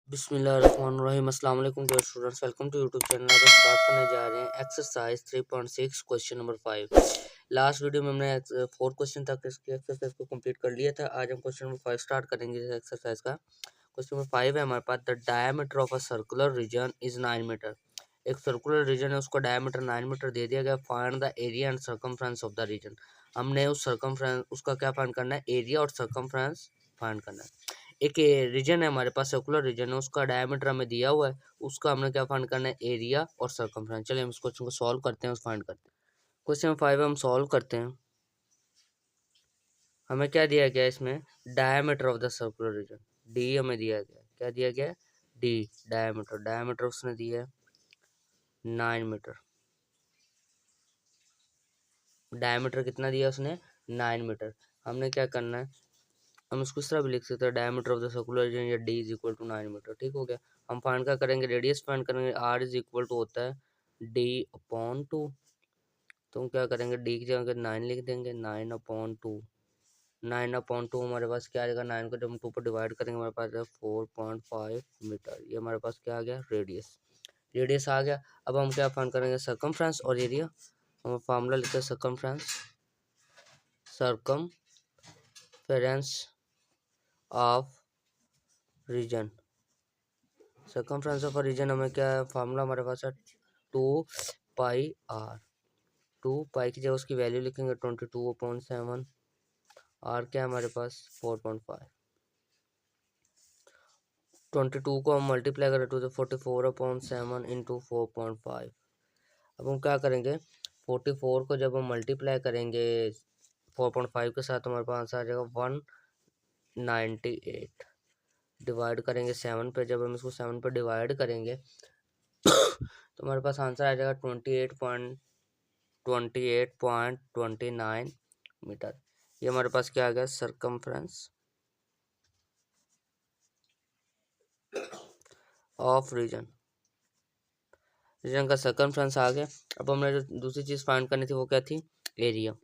बिस्मिल्लाहिर्रहमानिर्रहीम। अस्सलाम वालेकुम dear students, welcome to YouTube channel. आज स्टार्ट करने जा रहे हैं exercise 3.6 question number 5। Last video में हमने 4 क्वेश्चन तक इसकी एक्सरसाइज को कंप्लीट कर लिया था। आज हम क्वेश्चन नंबर 5 स्टार्ट करेंगे इस एक्सरसाइज का। क्वेश्चन नंबर 5 है हमारे पास, the diameter of a circular region is 9 metre. एक सर्कुलर रीजन है, उसका डायमीटर 9 मीटर दे दिया गया। Find the area and circumference of the region. हमने उस सर्कमफ्रेंस उसका क्या फाइंड करना है, एरिया और सर्कमफ्रेंस फाइंड करना है। एक रीजन है हमारे पास, सर्कुलर रीजन है, उसका डायमीटर हमें दिया हुआ है, उसका हमने क्या फाइंड करना है, एरिया और सर्कमफ्रेंस। चलिए हम इस क्वेश्चन को सॉल्व करते हैं, उस फाइंड करते हैं। क्वेश्चन 5 हम सॉल्व करते हैं। हमें क्या दिया गया है इसमें, diameter of the circular reason, D हमें दिया गया है। क्या दिया गया है, डी डायमीटर। डायमीटर उसने दिया है 9 मीटर। डायमीटर कितना दिया उसने, 9 मीटर। हमने क्या करना है, हम इसको इस तरह भी लिख सकते हैं, diameter of the circular region या D is equal to 9 metre. ठीक हो गया। हम फाइंड क्या करेंगे, रेडियस फाइंड करेंगे। आर इज इक्वल टू होता है डी अपॉन 2। तो हम क्या करेंगे, डी की जगह 9 लिख देंगे, 9 अपॉन 2। 9 अपॉन 2 हमारे पास क्या आ जाएगा, 9 को जब हम 2 पर डिवाइड करेंगे हमारे पास 4.5 मीटर। ये हमारे पास क्या आ गया, रेडियस। रेडियस आ गया। अब हम क्या फाइंड करेंगे, सर्कमफ्रेंस और एरिया। हम फार्मूला लिखते हैं, circumference of region. Circumference of region हमें क्या है, फार्मूला हमारे पास है 2 पाई आर। 2 पाई की जगह उसकी वैल्यू लिखेंगे 22/7। आर क्या है हमारे पास, 4.5। 22 को हम मल्टीप्लाई करें तो 44/7 इंटू 4.5। अब हम क्या करेंगे, 44 को जब हम मल्टीप्लाई करेंगे 4.5 के साथ, हमारे पास आ जाएगा 198। डिवाइड करेंगे 7 पे, जब हम इसको 7 पे डिवाइड करेंगे तो हमारे पास आंसर आ जाएगा 28.29 मीटर। ये हमारे पास क्या आ गया, सर्कमफ्रेंस ऑफ रीजन। रीजन का सर्कमफ्रेंस आ गया। अब हमने जो दूसरी चीज फाइंड करनी थी वो क्या थी, area.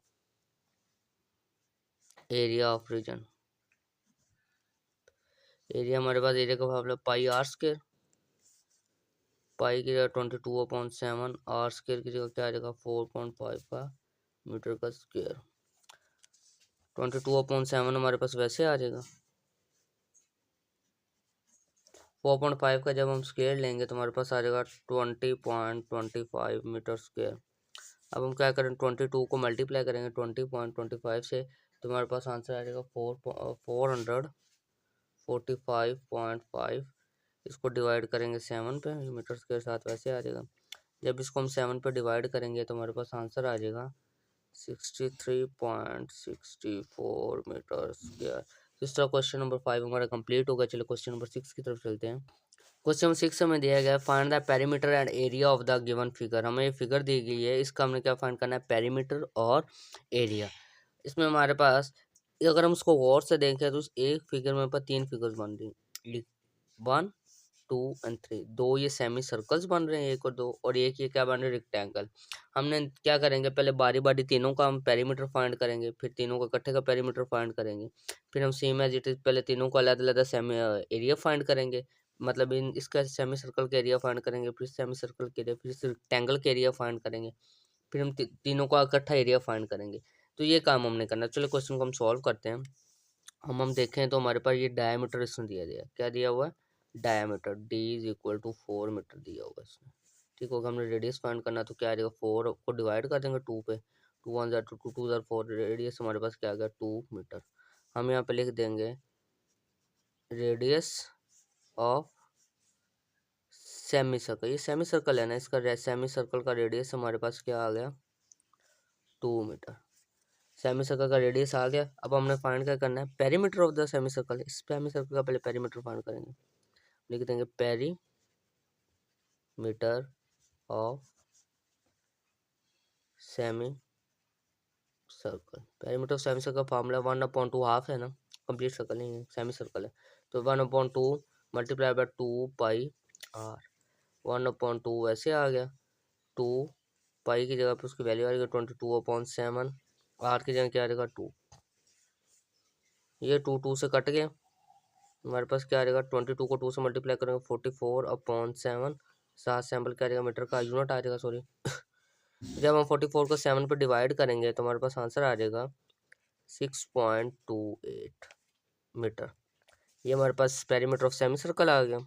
Area of region. Area हमारे पास, एरिया का formula pi r square. Pi की जगह 22/7, आर स्क्वायर की जगह क्या आ जाएगा, 4.5 का मीटर का स्क्वायर। 22/7 हमारे पास वैसे आ जाएगा। 4.5 का जब हम स्क्वायर लेंगे तो हमारे पास आ जाएगा 20.25 मीटर स्क्वायर। अब हम क्या करें, 22 को मल्टीप्लाई करेंगे 20.25 से, तो हमारे पास आंसर आ जाएगा 445.5। इसको डिवाइड करेंगे 7 पे, मीटर स्क्वायर साथ वैसे आ जाएगा। जब इसको हम 7 पे डिवाइड करेंगे तो हमारे पास आंसर आ जाएगा 63.64 मीटर स्क्वायर। इस तरह क्वेश्चन नंबर 5 हमारा कंप्लीट होगा। चलो क्वेश्चन नंबर 6 की तरफ चलते हैं। क्वेश्चन नंबर 6 में दिया गया है, find the perimeter and area of the given figure. हमें ये फिगर दी गई है, इसका हमने क्या फाइंड करना है, पेरीमीटर और एरिया। इसमें हमारे पास, अगर हम उसको गौर से देखें तो एक फिगर में पर 3 फिगर्स बन रही, 1 2 एंड 3। दो ये सेमी सर्कल्स बन रहे हैं, एक और दो, और एक ये क्या बन रहे हैं, रेक्टेंगल। हमने क्या करेंगे, पहले बारी बारी तीनों का हम पेरीमीटर फाइंड करेंगे, फिर तीनों का इकट्ठे का पेरीमीटर फाइंड करेंगे, फिर हम सेम एज इट इज पहले तीनों को अलग अलग सेमी एरिया फाइंड करेंगे। मतलब इन इसका सेमी सर्कल का एरिया फाइंड करेंगे, फिर सेमी सर्कल के एरिया, फिर रेक्टेंगल के एरिया फाइंड करेंगे, फिर हम तीनों का इकट्ठा एरिया फाइंड करेंगे। तो ये काम हमने करना है। चलो क्वेश्चन को हम सॉल्व करते हैं। हम देखें तो हमारे पास ये डायमीटर इसमें दिया गया है। क्या दिया हुआ है, diameter d is equal to 4 metre दिया हुआ है इसमें। ठीक होगा। हमने रेडियस फाइंड करना, तो क्या आ जाएगा, 4 को डिवाइड कर देंगे 2 पे, 2 1 2 2 2 4। रेडियस हमारे पास क्या आ गया, 2 मीटर। हम यहाँ पे लिख देंगे रेडियस ऑफ सेमी सर्कल। ये सेमी सर्कल है ना, इसका सेमी सर्कल का रेडियस हमारे पास क्या आ गया, 2 मीटर। सेमी सर्कल का रेडियस आ गया। अब हमने फाइंड क्या करना है, perimeter of the semi circle. इस सेमी सर्कल का पहले पेरीमीटर फाइंड करेंगे। लिख देंगे perimeter of semi circle. Perimeter of semi circle का फार्मूला 1/2 हाफ है ना, कंप्लीट सर्कल नहीं है, सेमी सर्कल है। तो 1/2 मल्टीप्लाई बाय 2 पाई आर। 1/2 वैसे आ गया, 2 पाई की जगह पे उसकी वैल्यू आ जाएगी 22/7। आर की जगह क्या आ जाएगा, 2। ये 2 2 से कट गया, हमारे पास क्या आ जाएगा, 22 को 2 से मल्टीप्लाई करेंगे 44/7। 7 सैंपल क्या आ जाएगा, मीटर का यूनिट आ जाएगा, सॉरी। जब हम 44 को 7 पर डिवाइड करेंगे तो हमारे पास आंसर आ जाएगा 6.28 मीटर। ये हमारे पास पेरीमीटर ऑफ सेमी सर्कल आ गया।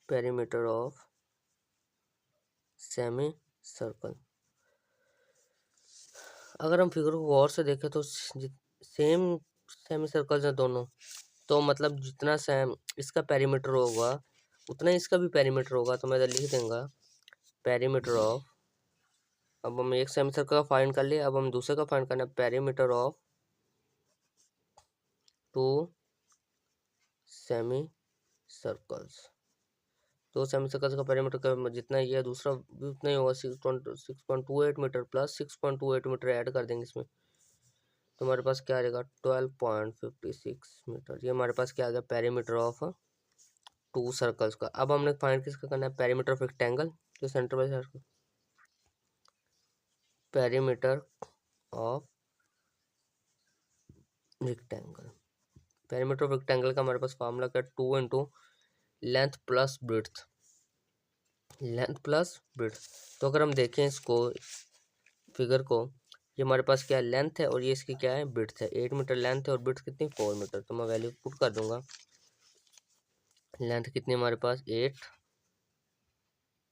Perimeter of semi circle. अगर हम फिगर को गौर से देखें तो सेम सेमी सर्कल्स हैं दोनों, तो मतलब जितना सेम इसका पेरीमीटर होगा उतना ही इसका भी पेरीमीटर होगा। तो मैं इधर लिख दूंगा पेरीमीटर ऑफ, अब हम एक सेमी सर्कल का फाइंड कर लिए, अब हम दूसरे का फाइंड करना है, perimeter of two semi circles. दो सेमी सर्कल्स का पेरीमीटर का जितना ही है दूसरा भी उतना ही होगा, 6.28 मीटर प्लस 6.28 मीटर ऐड कर देंगे इसमें, तो हमारे पास क्या आ जाएगा 12.56 मीटर। ये हमारे पास क्या आ गया, पेरीमीटर ऑफ टू सर्कल्स का। अब हमने फाइंड किसका करना है, पेरीमीटर ऑफ रेक्टेंगल, जो centre by circle. Perimeter of rectangle, perimeter of rectangle का हमारे पास फार्मूला क्या है, 2 into length plus breadth, length plus breadth. तो अगर हम देखें इसको फिगर को, ये हमारे पास क्या है, लेंथ है, और ये इसकी क्या है, ब्रिड्थ है। 8 मीटर लेंथ है और ब्रिड्थ कितनी, 4 मीटर। तो मैं वैल्यू पुट कर दूंगा, लेंथ कितनी हमारे पास 8,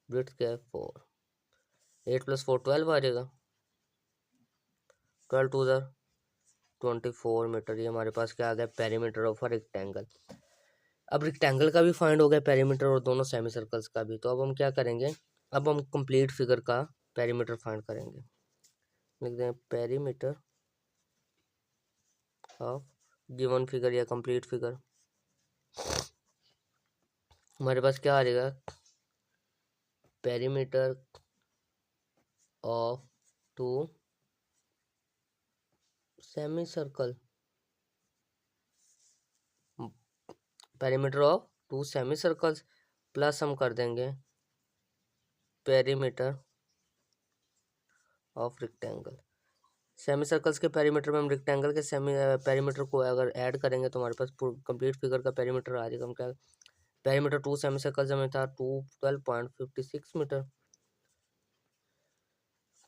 ब्रिड्थ क्या है 4। 8 + 4 12 आ जाएगा, 12 2 24 मीटर। ये हमारे पास क्या आ गया, पेरीमीटर ऑफ अ रेक्टेंगल। अब रेक्टेंगल का भी फाइंड हो गया पेरीमीटर, और दोनों सेमी सर्कल्स का भी। तो अब हम क्या करेंगे, अब हम कंप्लीट फिगर का पेरीमीटर फाइंड करेंगे। लिख दें पेरीमीटर ऑफ गिवन फिगर या कंप्लीट फिगर। हमारे पास क्या आ जाएगा, perimeter of two semi circle, perimeter of two semi circles plus हम कर देंगे perimeter of rectangle. Semi circles के पेरीमीटर में हम रेक्टेंगल के सेमी पेरीमीटर को अगर ऐड करेंगे तो हमारे पास कंप्लीट फिगर का पेरीमीटर आ जाएगा। हम क्या, पेरीमीटर टू सेमी सर्कल्स में था 12.56 मीटर,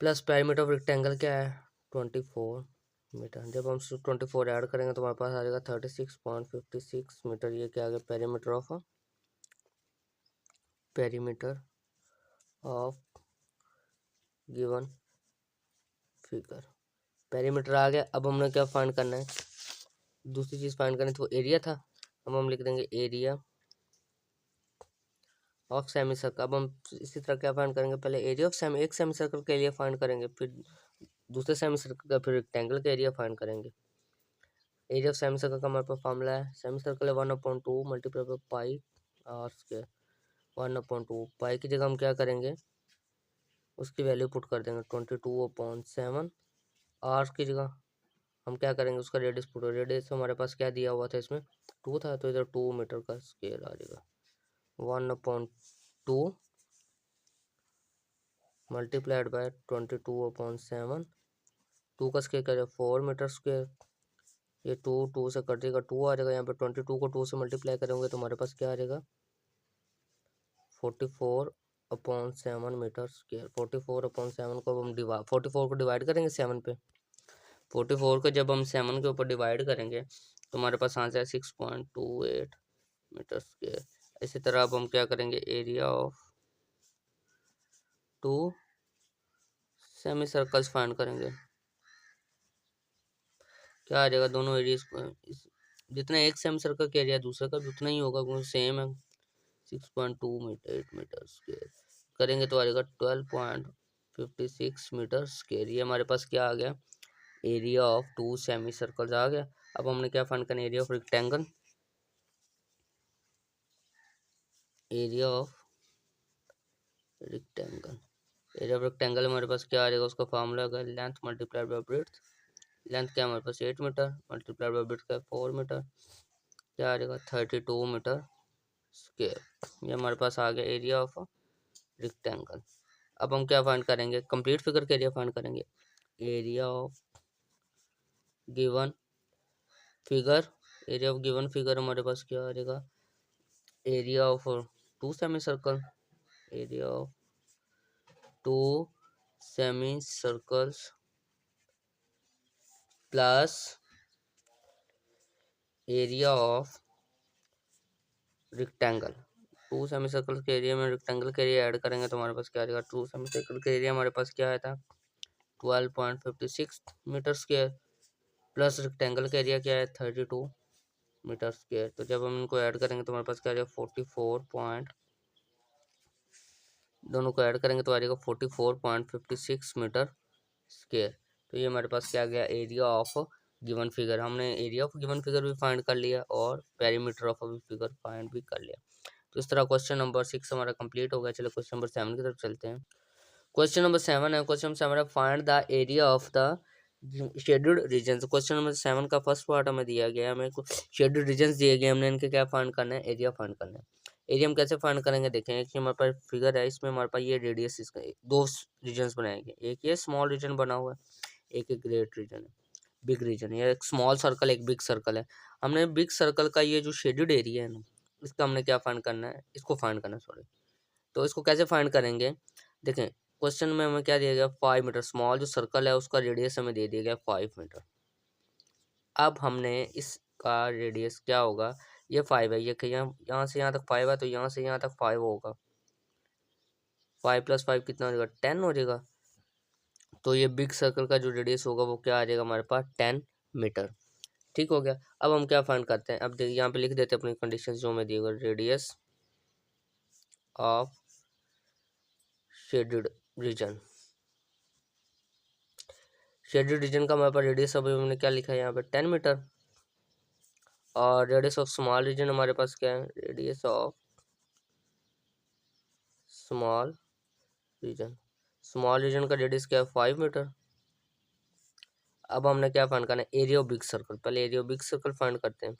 प्लस पेरीमीटर ऑफ रेक्टेंगल क्या है 24 मीटर। जब हम 24 ऐड करेंगे तो हमारे पास आ जाएगा 36.56 मीटर। ये क्या आ गया, perimeter of given figure. Perimeter आ गया। अब हमने क्या फाइंड करना है, दूसरी चीज फाइंड करनी थी, वो एरिया था। अब हम लिख देंगे एरिया ऑफ सेमी सर्कल। अब हम इसी तरह क्या फाइंड करेंगे, पहले एरिया ऑफ सेमी, एक सेमी सर्कल के एरिया फाइंड करेंगे, फिर दूसरे सेमी सर्कल का, फिर रेक्टेंगल का एरिया फाइंड करेंगे। एरिया ऑफ सेमी सर्कल का हमारे पास फार्मूला है, सेमी सर्कल है 1/2 multiply by pi r square. 1/2 pi की जगह हम क्या करेंगे, उसकी वैल्यू पुट कर देंगे 22/7। आर की जगह हम क्या करेंगे, उसका रेडियस पुट, रेडियस हमारे पास क्या दिया हुआ था, इसमें 2 था, तो इधर 2 मीटर का स्क्वायर आ जाएगा। 1/2 मल्टीप्लाइड बाय 22/7, 2 का स्क्वायर क्या, 4 मीटर स्क्वायर। ये 2 2 से कट देगा, 2 आ जाएगा यहाँ पे। 22 को 2 से मल्टीप्लाई करेंगे तो हमारे पास क्या आ जाएगा, 44/7 मीटर स्क्वायर। 44/7 को हम 44 को डिवाइड करेंगे 7 पे। 44 को जब हम 7 के ऊपर डिवाइड करेंगे तो हमारे पास आंसर है 6.28 मीटर स्क्वायर। इसी तरह अब हम क्या करेंगे, area of two semi circles find करेंगे। क्या आ जाएगा, दोनों एरिया जितना एक सेमी सर्कल का एरिया दूसरे का भी उतना ही होगा, क्योंकि सेम है। 6.28 मीटर स्क्वायर करेंगे तो आ जाएगा 12.56 मीटर स्क्वायर। ये हमारे पास क्या आ गया, area of two semi circles आ गया। अब हमने क्या फाइंड करना है, area of rectangle. Area of rectangle, area of rectangle हमारे पास क्या आ जाएगा, उसका फार्मूला है length multiplied by breadth. Length क्या हमारे पास 8 मीटर, मल्टीप्लाइड बाय ब्रेड्थ का 4 मीटर, क्या आ जाएगा 32 मीटर स्क्वायर। ये हमारे पास आ गया एरिया ऑफ रेक्टेंगल। अब हम क्या फाइंड करेंगे, कंप्लीट फिगर का एरिया फाइंड करेंगे। Area of given figure, area of given figure हमारे पास क्या आ जाएगा, area of two semi circle, area of two semi circles plus area of rectangle. Two semi circle के एरिया में रेक्टेंगल के एरिया ऐड करेंगे तो हमारे पास क्या आ जाएगा, टू सेमी सर्कल के एरिया हमारे पास क्या आया था 12.56 मीटर स्क्वायर, प्लस रेक्टेंगल का एरिया क्या है 32 मीटर स्क्वायर। तो जब हम इनको ऐड करेंगे तो हमारे पास क्या आ जाएगा 44 पॉइंट, दोनों को ऐड करेंगे तो आ जाएगा 44.56 मीटर स्क्वायर। तो ये हमारे पास क्या आ गया, एरिया ऑफ गिवन फिगर। हमने एरिया ऑफ गिवन फिगर भी फाइंड कर लिया और पेरीमीटर ऑफ फिगर फाइंड भी कर लिया। तो इस तरह क्वेश्चन नंबर 6 हमारा कंप्लीट हो गया। चलो क्वेश्चन नंबर 7 की तरफ चलते हैं। क्वेश्चन नंबर 7 है, क्वेश्चन नंबर 7 है find the area of the shaded region. Question number 7 का फर्स्ट पार्ट हमें दिया गया है, हमें शेड्यूल्ड रीजन दिए गए, हमने इनके क्या फाइंड करना है, एरिया फाइंड करना है। एरिया हम कैसे फाइंड करेंगे, देखें कि हमारे पास फिगर है, इसमें हमारे पास ये रेडियस, इसका दो रीजन्स बनाएंगे, एक ये स्मॉल रीजन बना हुआ है, एक ग्रेट रीजन है, बिग रीजन। ये एक स्मॉल सर्कल एक बिग सर्कल है। हमने बिग सर्कल का ये जो शेड्यूल्ड एरिया है ना, इसका हमने क्या फाइंड करना है, इसको फाइंड करना है, सॉरी। तो इसको कैसे फाइंड करेंगे, देखें क्वेश्चन में हमें क्या दिया गया 5 मीटर, स्मॉल जो सर्कल है उसका रेडियस हमें दे दिया गया 5 मीटर। अब हमने इसका रेडियस क्या होगा, ये 5 है, ये यहाँ से यहाँ तक 5 है, तो यहाँ से यहाँ तक 5 होगा, 5 + 5 कितना हो जाएगा 10 हो जाएगा। तो ये बिग सर्कल का जो रेडियस होगा वो क्या आ जाएगा हमारे पास 10 मीटर। ठीक हो गया। अब हम क्या फाइंड करते हैं, अब देखिए यहाँ पे लिख देते हैं अपनी कंडीशन जो हमें दिएगा, radius of shaded region. Shaded region का हमारे पास रेडियस अभी हमने क्या लिखा है यहाँ पे 10 मीटर, और रेडियस ऑफ स्मॉल रीजन हमारे पास क्या है, radius of small region, small region का रेडियस क्या है 5 मीटर। अब हमने क्या फाइंड करना है, एरिया ऑफ बिग सर्कल। पहले area of big circle find करते हैं।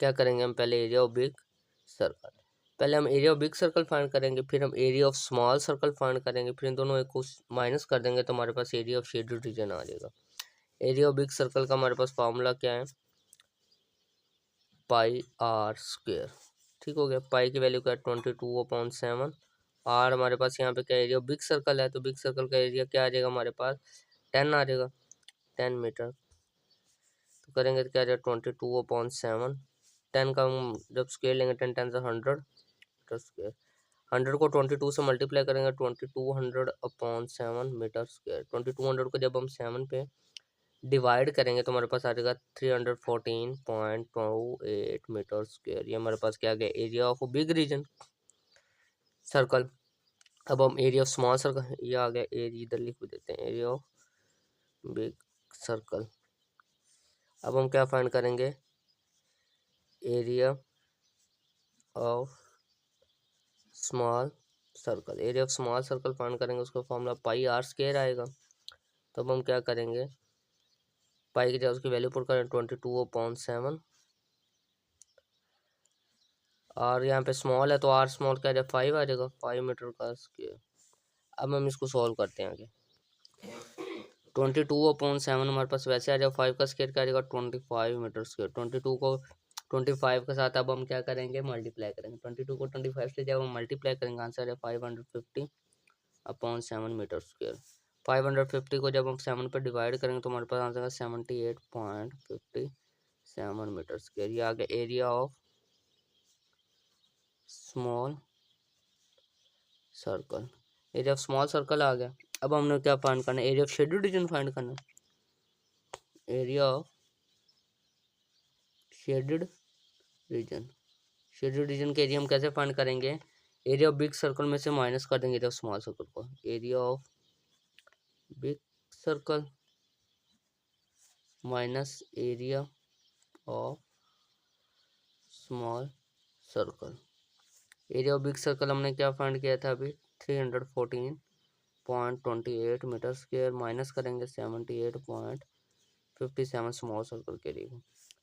क्या करेंगे हम, पहले एरिया ऑफ बिग सर्कल, पहले हम area of big circle find करेंगे, फिर हम area of small circle find करेंगे, फिर इन दोनों को माइनस कर देंगे तो हमारे पास एरिया ऑफ शेडेड रीजन आ जाएगा। एरिया ऑफ बिग सर्कल का हमारे पास फॉर्मूला क्या है, πr²। ठीक हो गया। पाई की वैल्यू क्या है 22/7। आर हमारे पास यहाँ पे क्या एरिया बिग सर्कल है, तो बिग सर्कल का एरिया क्या आ जाएगा हमारे पास 10 आ जाएगा, 10 मीटर। तो करेंगे तो क्या आ जाएगा 22/7। 10 का हम जब स्केल लेंगे 10 10 से 100 मीटर स्क्वायर, 100 को 22 से मल्टीप्लाई करेंगे 2200/7 मीटर स्क्वायर। 2200 को जब हम 7 पे डिवाइड करेंगे तो हमारे पास आ जाएगा 314.28 मीटर स्क्वायर। ये हमारे पास क्या आ गया, area of big region circle. अब हम एरिया ऑफ स्मॉल सर्कल, ये आ गया एरिया, इधर लिख देते हैं एरिया ऑफ बिग सर्कल। अब हम क्या फाइंड करेंगे, area of small circle, area of small circle find करेंगे, उसका फॉर्मूला πr² आएगा। तो अब हम क्या करेंगे, पाई की जगह उसकी वैल्यू पुट करें 22/7, और यहाँ पे स्मॉल है तो आर स्मॉल क्या आ जाएगा 5 आ जाएगा, 5 मीटर का स्क्वायर। अब हम इसको सॉल्व करते हैं आगे। 22/7 हमारे पास वैसे आ जाएगा, 5 का स्क्वायर क्या आ जाएगा 25 मीटर स्क्वायर। 22 को 25 के साथ अब हम क्या करेंगे, मल्टीप्लाई करेंगे। 22 को 25 से जब हम मल्टीप्लाई करेंगे आंसर आ जाएगा 550/7 मीटर स्क्वायर। 550 को जब हम 7 पर डिवाइड करेंगे तो हमारे पास आंसर आएगा 78.57 मीटर स्क्वायर। ये आ गया area of small circle, area of small circle आ गया। अब हमने क्या फाइंड करना है, area of shaded region find करना है। Area of shaded region, shaded region के एरिया हम कैसे फाइंड करेंगे, एरिया ऑफ बिग सर्कल में से माइनस कर देंगे एरिया ऑफ स्मॉल सर्कल को। Area of big circle minus area of small circle. Area of big circle हमने क्या फाइंड किया था अभी 314.28 मीटर स्क्वायर, माइनस करेंगे 78.57 स्मॉल सर्कल के लिए।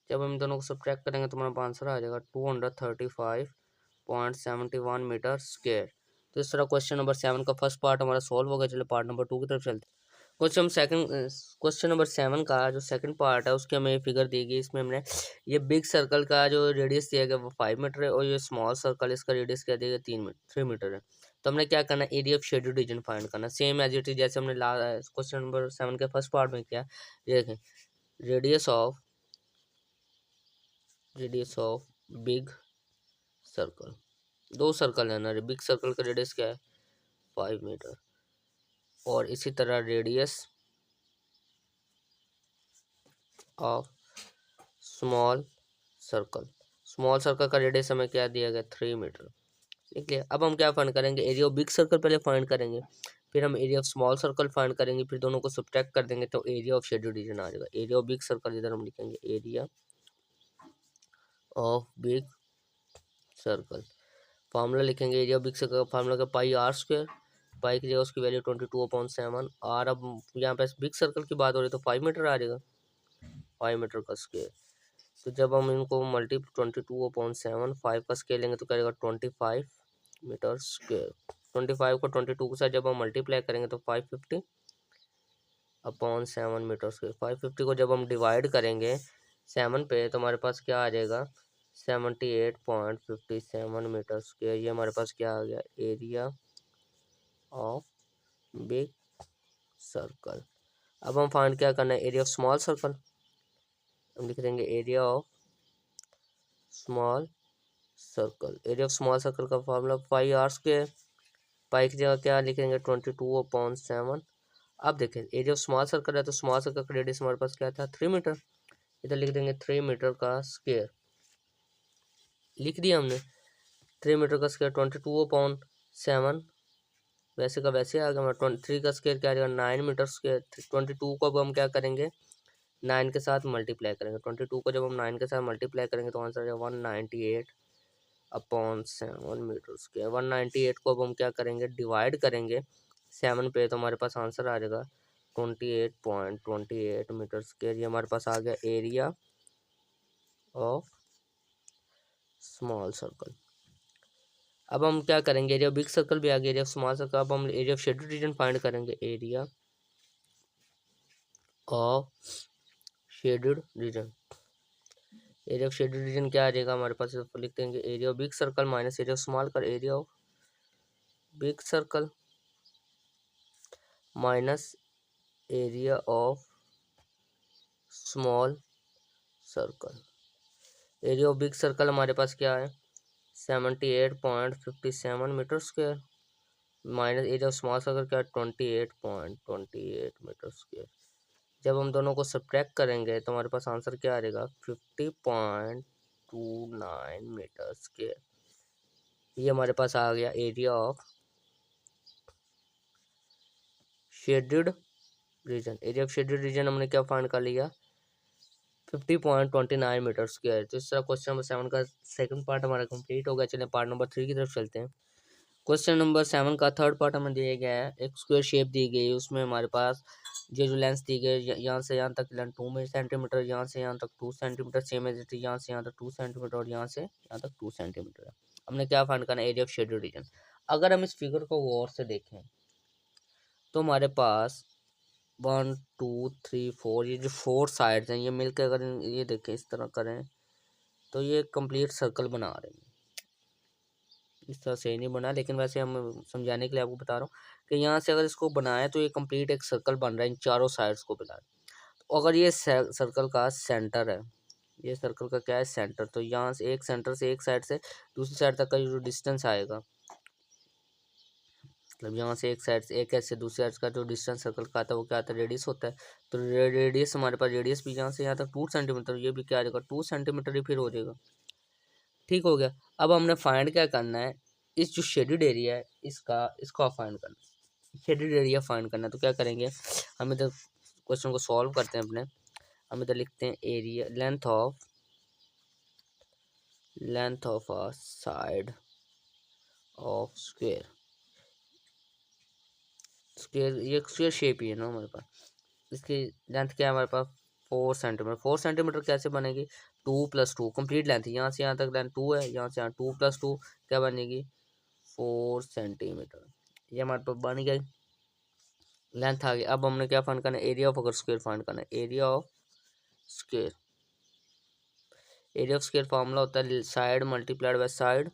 जब हम दोनों को सब्ट्रैक्ट करेंगे तो हमारा आंसर आ जाएगा 235.71 मीटर स्क्वायर। तो इस तरह क्वेश्चन नंबर 7 का फर्स्ट पार्ट हमारा सॉल्व हो गया। चलो पार्ट नंबर 2 की तरफ चलते हैं। क्वेश्चन नंबर 7 का जो सेकंड पार्ट है उसके हमें फिगर दी गई। इसमें हमने ये बिग सर्कल का जो रेडियस दिया गया वो 5 मीटर है और ये स्मॉल सर्कल इसका रेडियस क्या दिया गया 3 मीटर है। तो हमने क्या करना है, area of shaded region find करना, सेम एज इट इज जैसे हमने क्वेश्चन नंबर 7 के फर्स्ट पार्ट में किया। ये देखें, रेडियस ऑफ बिग सर्कल, दो सर्कल है ना, बिग सर्कल का रेडियस क्या है 5 मीटर, और इसी तरह रेडियस ऑफ स्मॉल सर्कल का रेडियस हमें क्या दिया गया 3 मीटर। ठीक है, अब हम क्या फाइंड करेंगे, एरिया ऑफ बिग सर्कल पहले फाइंड करेंगे, फिर हम area of small circle find करेंगे, फिर दोनों को सब्ट्रैक्ट कर देंगे तो एरिया ऑफ शेडेड रीजन आ जाएगा। एरिया ऑफ बिग सर्कल इधर हम लिखेंगे area of big circle, formula लिखेंगे एरिया ऑफ बिग सर्कल का फार्मूला का पाई आर स्क्वायर, पाई की जगह उसकी वैल्यू 22/7 आर। अब यहाँ पे बिग सर्कल की बात हो रही है तो 5 मीटर आ जाएगा, 5 मीटर का स्क्वायर। तो जब हम इनको 22/7 5 का स्केल लेंगे तो करेगा 25 मीटर स्क्वायर। 25 को 22 के साथ जब हम मल्टीप्लाई करेंगे तो 550/7 मीटर स्क्वायर। 550 को जब हम डिवाइड करेंगे 7 पे तो हमारे पास क्या आ जाएगा 78.57 मीटर स्क्वायर। ये हमारे पास क्या आ गया एरिया ऑफ बिग सर्कल। अब हम फाइंड क्या करना है, एरिया ऑफ स्मॉल सर्कल। हम लिख देंगे area of small circle. Area of small circle का formula pi r square, pi की जगह क्या लिखेंगे 22/7। अब देखें एरिया ऑफ स्मॉल सर्कल है तो स्मॉल सर्कल का रेडियस हमारे पास क्या था 3 मीटर, इधर लिख देंगे 3 मीटर का स्क्वायर, लिख दिया हमने 3 मीटर का स्क्वायर 22/7, वैसे का वैसे आ गया हमारा 23 का स्क्वायर क्या आ जाएगा 9 मीटर स्क्वायर। 22 को अब हम क्या करेंगे 9 के साथ मल्टीप्लाई करेंगे, 22 को जब हम 9 के साथ मल्टीप्लाई करेंगे तो आंसर आ जाएगा 198/7 मीटर स्क्वायर। 198 को अब हम क्या करेंगे डिवाइड करेंगे 7 पे तो हमारे पास आंसर आ जाएगा 28.28 मीटर स्क्वायर। ये हमारे पास आ गया एरिया ऑफ स्मॉल सर्कल। अब हम क्या करेंगे एरिया ऑफ बिग सर्कल भी आ गया, एरिया ऑफ स्मॉल सर्कल। अब हम area of shaded region find करेंगे, area of shaded region. Area of shaded region क्या आ जाएगा हमारे पास, लिख देंगे area of big circle minus area of small कर, area of big circle minus area of small circle. Area of big circle हमारे पास क्या है 78.57 metre square minus area of small circle क्या है 28.28 मीटर स्क्वायर। जब हम दोनों को सब्ट्रैक्ट करेंगे तो हमारे पास आंसर क्या आ जाएगा 50.29 मीटर स्क्वायर। ये हमारे पास आ गया area of shaded region. Area of shaded reason हमने क्या फाइंड कर लिया 50.29 मीटर स्क्वायर। तो इस तरह क्वेश्चन नंबर 7 का सेकंड पार्ट हमारा कंप्लीट हो गया। चलिए पार्ट नंबर 3 की तरफ चलते हैं। क्वेश्चन नंबर 7 का थर्ड पार्ट हमें दिया गया है, एक स्क्वायर शेप दी गई है, उसमें हमारे पास ये जो लेंथ दी गई है यहाँ से यहाँ तक लेंथ 2 सेंटीमीटर, यहाँ से यहाँ तक 2 centimetre, same as it is यहाँ से यहाँ तक 2 सेंटीमीटर और यहाँ से यहाँ तक 2 सेंटीमीटर है। हमने क्या फाइंड करना है एरिया ऑफ शेडेड रीजन। अगर हम इस फिगर को गौर से देखें तो हमारे पास 1 2 3 4 ये जो 4 साइड्स हैं ये मिलकर अगर ये देखें इस तरह करें तो ये कंप्लीट सर्कल बना रहे हैं। इस तरह से नहीं बना, लेकिन वैसे हम समझाने के लिए आपको बता रहा हूँ कि यहाँ से अगर इसको बनाए तो ये कंप्लीट एक सर्कल बन रहा है इन चारों साइड्स को मिला। तो अगर ये सर्कल का सेंटर है, ये सर्कल का क्या है सेंटर, तो यहाँ से एक सेंटर से एक साइड से दूसरी साइड तक का जो डिस्टेंस आएगा, मतलब यहाँ से एक साइड से एक ऐसे दूसरी साइड का जो डिस्टेंस सर्कल का आता है वो क्या आता है रेडियस होता है। तो रेडियस हमारे पास रेडियस भी यहाँ से यहाँ तक 2 सेंटीमीटर, ये भी क्या आ जाएगा 2 सेंटीमीटर ही फिर हो जाएगा। ठीक हो गया। अब हमने फाइंड क्या करना है, इस जो शेडेड एरिया है इसको फाइंड करना है, शेडेड एरिया फाइंड करना है। तो क्या करेंगे हम इधर क्वेश्चन को सॉल्व करते हैं अपने। हम इधर लिखते हैं area length of a side of square. ये स्क्वायर शेप ही है ना हमारे पास, इसकी लेंथ क्या है हमारे पास 4 सेंटीमीटर। 4 सेंटीमीटर कैसे बनेगी 2+2 कंप्लीट लेंथ, यहाँ से यहाँ तक लेंथ 2 है, यहाँ से यहाँ 2+2 क्या बनेगी 4 सेंटीमीटर। ये हमारे पास बन गई। लेंथ आ गई। अब हमने क्या फाइंड करना है, एरिया ऑफ अगर स्क्वायर फाइंड करना है। Area of square, area of square formula होता है side multiplied by side.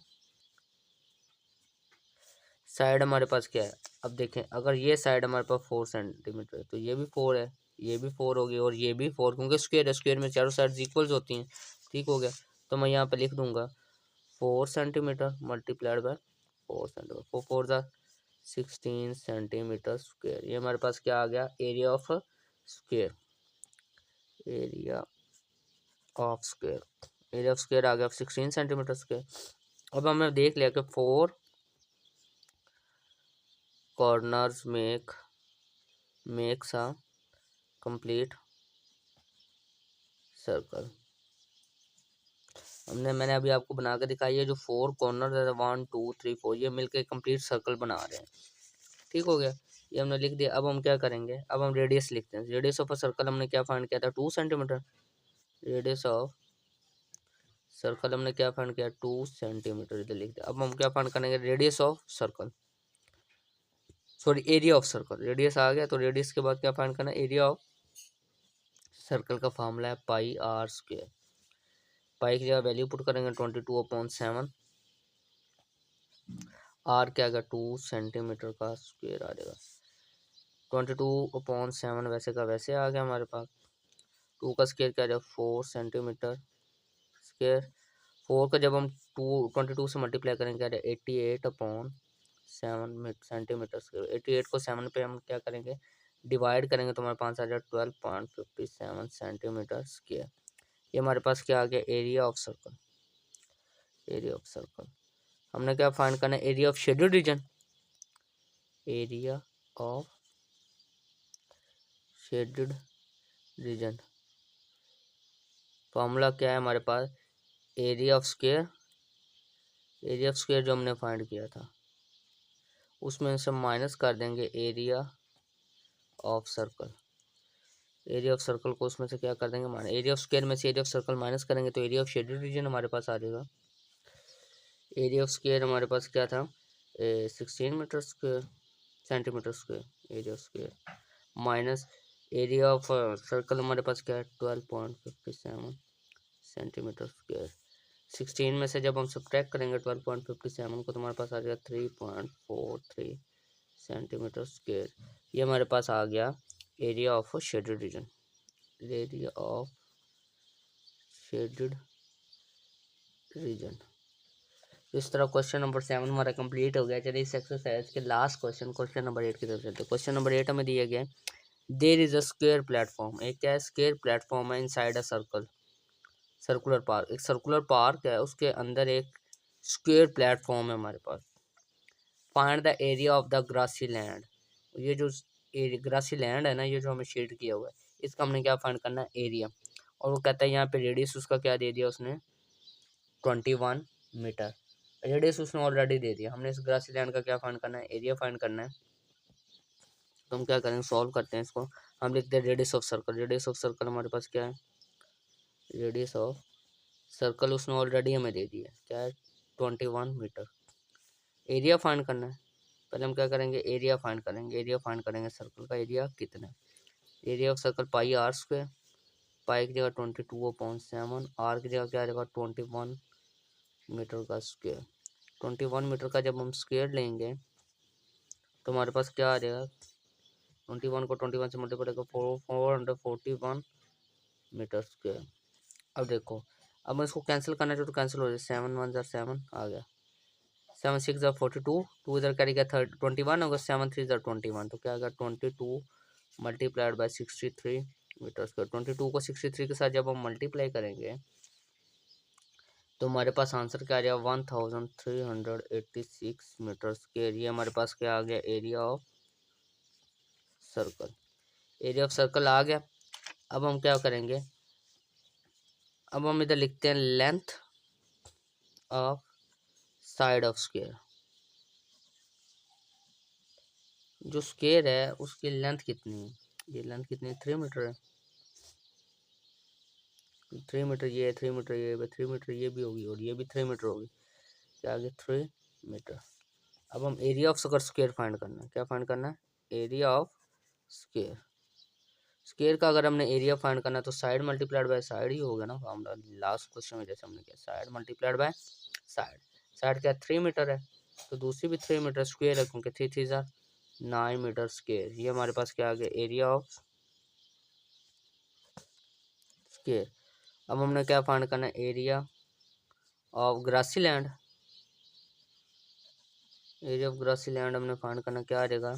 Side हमारे पास क्या है, अब देखें अगर ये साइड हमारे पास 4 सेंटीमीटर है तो ये भी 4 है, ये भी 4 होगी और ये भी 4, क्योंकि स्क्वायर है, स्क्वायर में चारों साइड इक्वल्स होती हैं। ठीक हो गया, तो मैं यहाँ पे लिख दूंगा 4 centimetre multiplied by 4 centimetre, 4 4 16 centimetre square. ये हमारे पास क्या आ गया, area of square, area of square, area of square आ गया 16 सेंटीमीटर स्क्वायर। अब हमने देख लिया कि 4 corners makes a complete circle. मैंने अभी आपको बना के दिखाई है, जो 4 कॉर्नर है 1 2 3 4 ये मिलके कंप्लीट सर्कल बना रहे हैं। ठीक हो गया, ये हमने लिख दिया। अब हम क्या करेंगे, अब हम रेडियस लिखते हैं। रेडियस ऑफ अ सर्कल हमने क्या फाइंड किया था, 2 सेंटीमीटर। रेडियस ऑफ सर्कल हमने क्या फाइंड किया, 2 सेंटीमीटर, इधर लिख दिया। अब हम क्या फाइंड करेंगे, radius of circle, sorry area of circle. Radius आ गया तो रेडियस के बाद क्या फाइंड करना है, एरिया ऑफ सर्कल का फॉर्मूला है पाई आर स्क्वायर। पाई की जगह वैल्यू पुट करेंगे 22/7, आर क्या आएगा 2 सेंटीमीटर का स्क्वायर आ जाएगा। 22/7 वैसे का वैसे आ गया हमारे पास। 2 का स्क्वायर क्या आ जाएगा 4 सेंटीमीटर स्क्वायर। 4 का जब हम 22 से मल्टीप्लाई करेंगे क्या आ जाएगा 88/7 सेंटीमीटर स्क्वायर। 88 को 7 पे हम क्या करेंगे, डिवाइड करेंगे तो हमारे पास आ जाएगा 12.57 सेंटीमीटर स्क्वायर। ये हमारे पास क्या आ गया, area of circle. Area of circle हमने क्या फाइंड करना है, area of shaded region. Area of shaded region formula क्या है हमारे पास, area of square. Area of square जो हमने फाइंड किया था उसमें से माइनस कर देंगे area of circle. Area of circle को उसमें से क्या कर देंगे, माइनस। एरिया ऑफ स्क्वायर में से एरिया ऑफ सर्कल माइनस करेंगे तो एरिया ऑफ शेडेड रीजन हमारे पास आ जाएगा। एरिया ऑफ स्क्वायर हमारे पास क्या था, 16 metre square centimetre square area of square, minus area of circle हमारे पास क्या है 12.57 सेंटीमीटर स्क्वायर। 16 में से जब हम सब्ट्रैक्ट करेंगे 12.57 को तो हमारे पास आ जाएगा 3.43 सेंटीमीटर स्क्वायर। ये हमारे पास आ गया area of shaded region. Area of shaded reason. इस तरह क्वेश्चन नंबर 7 हमारा कंप्लीट हो गया। चलिए इस एक्सरसाइज के लास्ट क्वेश्चन, क्वेश्चन नंबर 8 की तरफ चलते हैं। क्वेश्चन नंबर 8 हमें दिया गया है, there is a square platform. एक क्या है, स्क्वायर प्लेटफॉर्म है inside a circle, circular park. एक सर्कुलर पार्क है, उसके अंदर एक स्क्वायर प्लेटफॉर्म है हमारे पास। Find the area of the grassy land. ये जो ग्रासी लैंड है ना, ये जो हमें शेड किया हुआ है, इसका हमने क्या फाइंड करना है, एरिया। और वो कहता है यहाँ पे रेडियस उसका क्या दे दिया उसने, 21 मीटर। रेडियस उसने ऑलरेडी दे दिया, हमने इस ग्रासी लैंड का क्या फाइंड करना है, एरिया फाइंड करना है। तो हम क्या करेंगे, सॉल्व करते हैं इसको। हम लिखते हैं radius of circle. Radius of circle हमारे पास क्या है, रेडियस ऑफ सर्कल उसने ऑलरेडी हमें दे दिया, क्या है 21 मीटर। एरिया फाइंड करना है, पहले हम क्या करेंगे, एरिया फाइंड करेंगे। एरिया फाइंड करेंगे सर्कल का, एरिया कितना है। Area of circle pi r square. Pi की जगह 22/7, आर की जगह क्या आ जाएगा 21 मीटर का स्क्वायर। 21 मीटर का जब हम स्क्वायर लेंगे तो हमारे पास क्या आ जाएगा, 21 को 21 से मल्टीप्लाई करेगा 441 मीटर स्क्वायर। अब देखो, अब इसको कैंसिल करना चाहिए तो कैंसिल हो जाए, 7 1 7 आ गया, 7 6 42, 2 इधर कैरी गया 21 होगा, 7 3 21, तो क्या आएगा 22 मल्टीप्लाइड बाई 63 मीटर स्क्वायर। 22 को 63 के साथ जब हम मल्टीप्लाई करेंगे तो हमारे पास आंसर क्या आ जाएगा 1386 मीटर स्क्वायर। ये हमारे पास क्या आ गया, area of circle. Area of circle आ गया। अब हम क्या करेंगे, अब हम इधर लिखते हैं length of side of square. जो स्क्वायर है उसकी लेंथ कितनी है, ये लेंथ कितनी है 3 मीटर है। 3 मीटर ये है, 3 मीटर ये है, 3 मीटर ये भी होगी और ये भी 3 मीटर होगी, क्या आगे 3 मीटर। अब हम एरिया ऑफ अगर स्क्वायर फाइंड करना है, क्या फाइंड करना है, एरिया ऑफ स्क्वायर। स्क्वायर का अगर हमने एरिया फाइंड करना है तो साइड मल्टीप्लाइड बाय साइड ही होगा ना फॉर्मूला, लास्ट क्वेश्चन में जैसे हमने किया, side multiplied by side. Side क्या 3 मीटर है तो दूसरी भी 3 मीटर स्क्वायर है, क्योंकि 3 3 ज़ा 9 मीटर स्क्वायर। ये हमारे पास क्या आ गया, एरिया ऑफ स्क्वायर। अब हमने क्या फाइंड करना है, area of grassy land. Area of grassy land हमने फाइंड करना, क्या आ जाएगा,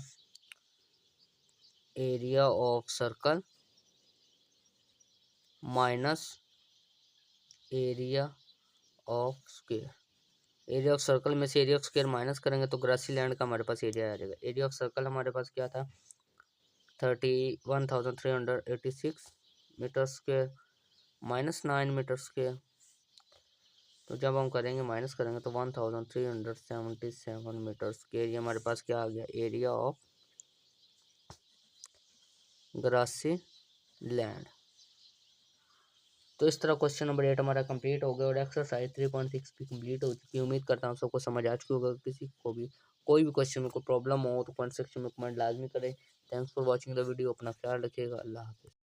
area of circle minus area of square. Area of circle में से एरिया ऑफ स्क्वायर माइनस करेंगे तो ग्रासी लैंड का हमारे पास एरिया आ जाएगा। एरिया ऑफ सर्कल हमारे पास क्या था, 31,386 metre square minus 9 metre square. तो जब हम करेंगे माइनस करेंगे तो 1377 मीटर स्क्वायर। ये हमारे पास क्या आ गया, एरिया ऑफ ग्रासी लैंड। तो इस तरह क्वेश्चन नंबर 8 हमारा कंप्लीट हो गया और एक्सरसाइज 3.6 भी कंप्लीट हो चुकी है। उम्मीद करता हूँ सबको समझ आ चुकी होगा। किसी को भी कोई भी क्वेश्चन में कोई प्रॉब्लम हो तो कमेंट सेक्शन में कमेंट लाजमी करें। Thanks for watching the video. अपना ख्याल रखिएगा। अल्लाह हाफिज़।